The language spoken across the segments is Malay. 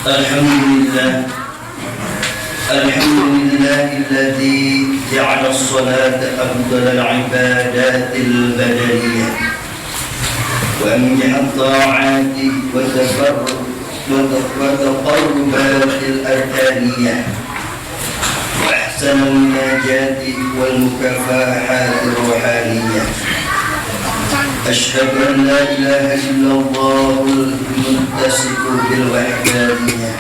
الحمد لله الذي جعل الصلاة أفضل العبادات البدنية وأنجح الطاعات والتقربات الأركانية وأحسن المناجاة والمكافحات الروحانية. أشهد أن لا إله إلا الله المتصف بالوحدانية،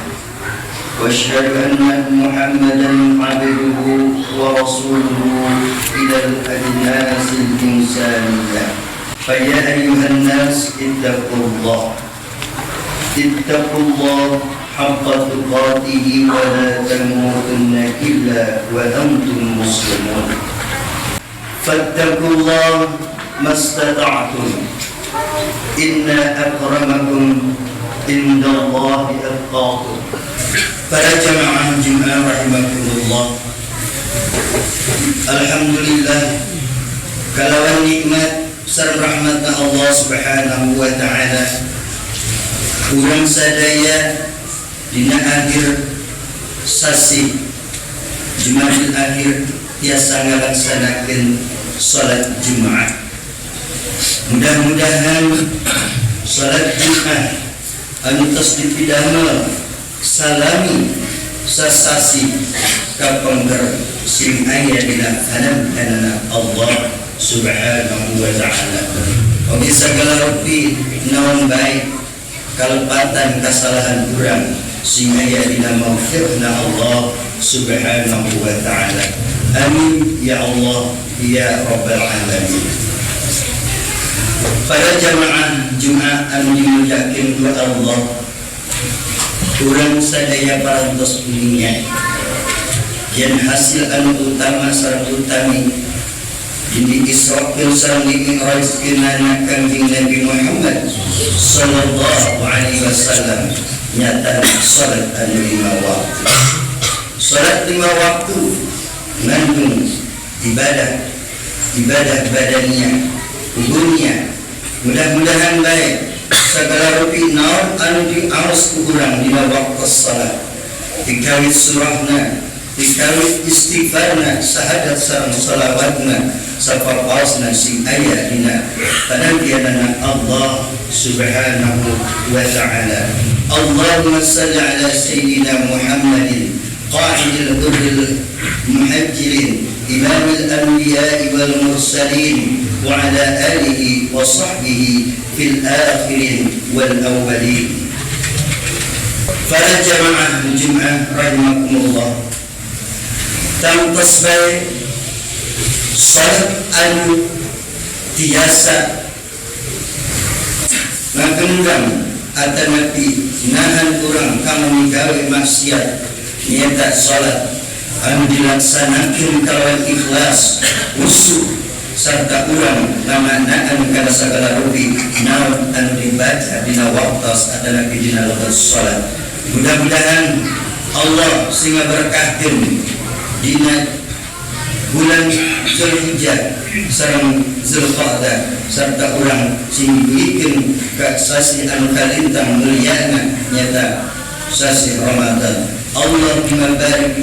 وأشهد أن محمدا عبده ورسوله إلى الأجناس الإنسانية. فيا أيها الناس اتقوا الله حق تقاته ولا تموتن إلا وأنتم مسلمون. فاتقوا الله ما استطعتم، إن أكرمكم عند الله أتقاكم. Para jamaah Jumat rahimakumullah, alhamdulillah kalawan nikmat sareng rahmatna Allah Subhanahu wa taala urang sadaya dina akhir sasi Jumadil akhir tiasa ngalaksanakeun salat Jumat. Mudah-mudahan salat Jumat anu tos dipidamel salami sasasi kapengker sing aya dina anak-anak Allah Subhanahu wa ta'ala. Oge sagala rupi naon baik kalepatan kasalahan urang sing aya dina maghfirna Allah Subhanahu wa ta'ala. Amin ya Allah ya rabbal alamin. Para jamaah Jumat anu dimuliakeun ku Allah, urang sadaya parantos dunia yang hasil anu utama sareng utami ini Israfil sareng Mi'rajkeun Kanjeng Nabi Muhammad sallallahu alaihi wasallam nyata salat anu 5 waktu. Salat 5 waktu mengandung ibadah badannya, dunia. Mudah-mudahan baik segala rupi naon anu diaos ku urang dina waktu salat, dikawit surahna, dikawit istighfarna, sahadat sareng salawatna, sapapaosna sing aya dina panantianana Allah Subhanahu wa ta'ala. Allahumma salli ala sayyidina Muhammadin qa'idil hurril muhajjirin imamil anbiya'i wal mursalin wa ala alihi wa sahbihi fil akhirin wal awwalin. Para jamaah Jumat rahimakumullah, tampas baik salat anu tiasa ngagenggang atanapi nahan urang ka manggawe maksiat nyata salat anu dilaksanakeun kalawan ikhlas khusyuk sarta urang ngamanaan kana sagala rupi naon anu dibaca dina waktos atanapi dina waktos salat. Mudah-mudahan Allah sing berkahkeun dina bulan Zulhijjah sareng Zulqa'dah sarta urang sing dibikeun ka sasi anu kalintang mulyana nyata sasi Ramadan. Allahumma barik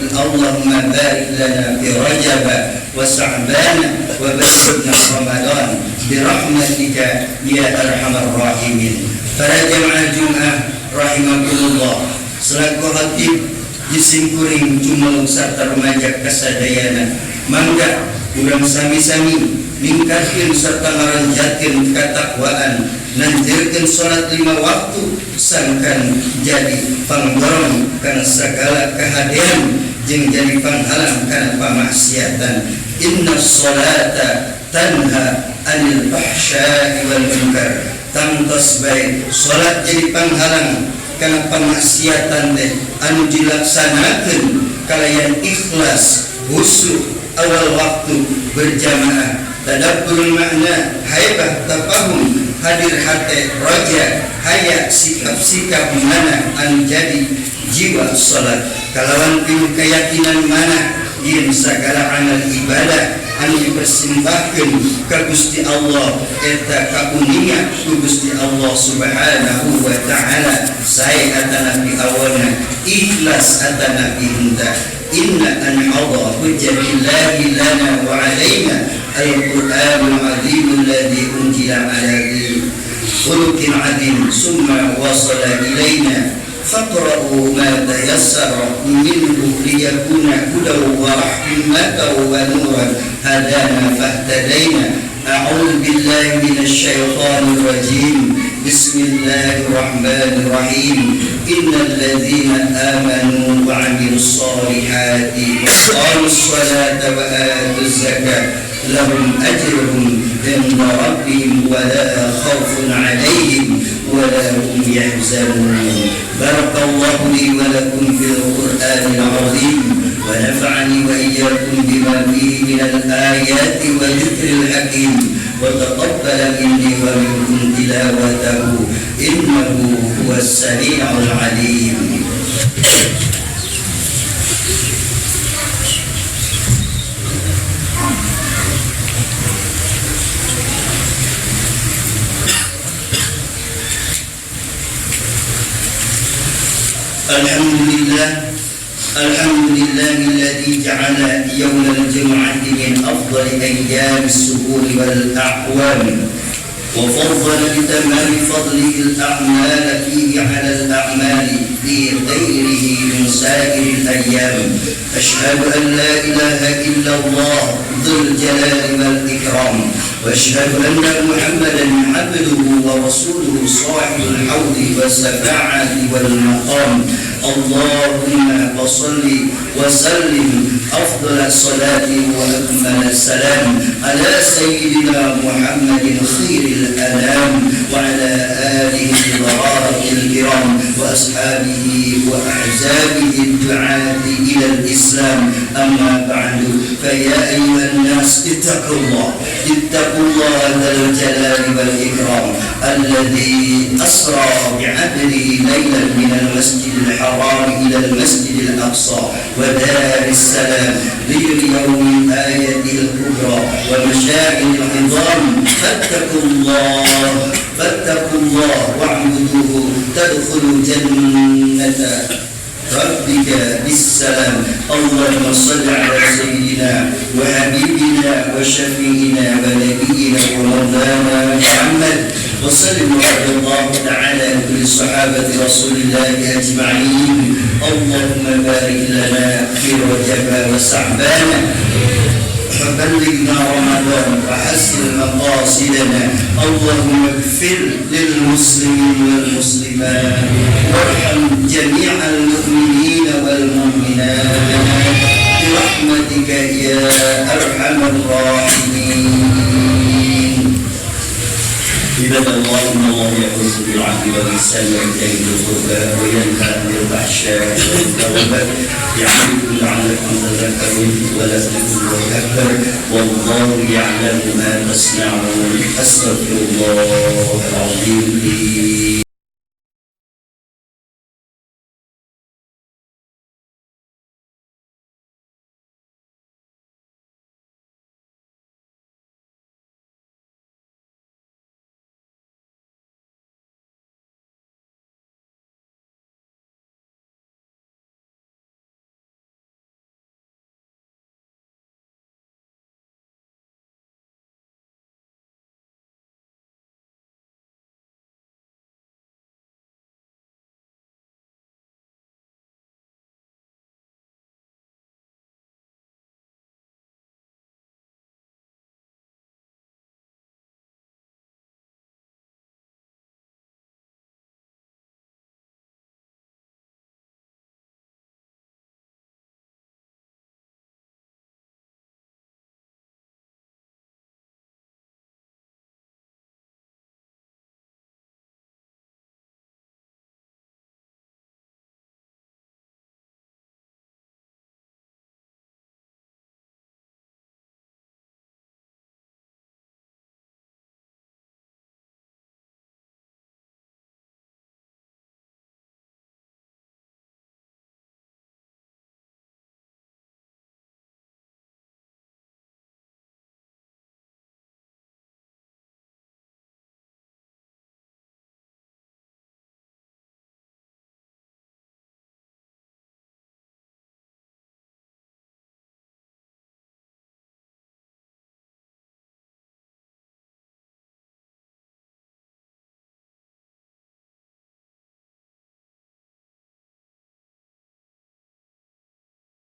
lana fi Rajab wa Sha'ban wa balighna Ramadan bi rahmatika ya arhamar rahimin. Para jamaah Jumat rahimakumullah, selaku khatib disingkuring jumelung sarta remaja kasadayana, mangga urang sami-sami ningkatkeun sarta ngaranjatkeun katakwaan, nanjirkeun salat 5 waktu sangkan jadi pangdorong kana sagala kahadean jeung jadi panghalang kana pamaksiatan. Inna sholata tanha anil fahsya'i wal munkar. Tamtos baik salat jadi panghalang kana pamaksiatan teh anu dilaksanakeun kalayan ikhlas khusyuk awal waktu berjamaah, tadabbur makna, haibah tafahum, hadir hati roja, haya sikap-sikap mana anu jadi jiwa salat, kalawan penuh keyakinan mana yin segala amal ibadah anu dipersembahkan ke Gusti Allah eta karunia ku Gusti Allah Subhanahu wa taala sae atana bi awana ikhlas atana bi hinta inna an hadha hujjatillahi lana wa alaina al-Qur'anul azim alladhi unzila ala khuluqin azim summa wasala ilaina فاقرأوا ما تيسر منه ليكون هدى ورحمة ونورا هدانا فاهتدينا أعوذ بالله من الشيطان الرجيم بسم الله الرحمن الرحيم إن الذين آمنوا وعملوا الصالحات وأقاموا الصلاة وآتوا الزكاة لهم أجرهم عند ربهم ولا خوف عليهم ولا هم يحزنون. بارك الله لي ولكم في القرآن العظيم ونفعني وإياكم بما فيه من الآيات والذكر الحكيم وتقبل مني ومنكم تلاوته إنه هو السميع العليم. الحمد لله الذي جعل يوم الجمعة من أفضل أيام الشهور والأعوام وفضل بتمام فضله الأعمال فيه على الأعمال في غيره من سائر الأيام. أشهد أن لا إله إلا الله ذو الجلال والإكرام وأشهد أن محمدا عبده ورسوله صاحب الحوض والشفاعة والمقام. اللهم صل وسلم أفضل الصلاة وأكمل السلام على سيدنا محمد خير الأنام وعلى آله البرارة الكرام وأصحابه وأحزابه الدعاة إلى الإسلام. أما بعد فيا أيها الناس اتقوا الله ذا الجلال والإكرام الذي أسرى بعبده ليلا من المسجد الحرام إلى المسجد الأقصى ودار السلام ليريهم آيته الكبرى ومشاعر العظام. فاتقوا الله واعبدوه تدخلوا جنة ربك بالسلام. اللهم صل على سيدنا وحبيبنا وشفيعنا ونبينا ومولانا محمد وسلم رضي الله تعالى عن كل صحابة رسول الله أجمعين. اللهم بارك لنا في رجب وشعبان فبلغنا رمضان وحسن مقاصدنا. اللهم اغفر للمسلمين والمسلمات وارحم جميع المؤمنين والمؤمنات برحمتك يا أرحم الراحمين. عباد الله إن الله يأمر بالعدل والإحسان وإيتاء ذي القربى وينهى عن الفحشاء والمنكر يعظكم لعلكم تذكرون ولذكر الله أكبر والله يعلم ما تصنعون. أستغفر الله العظيم لي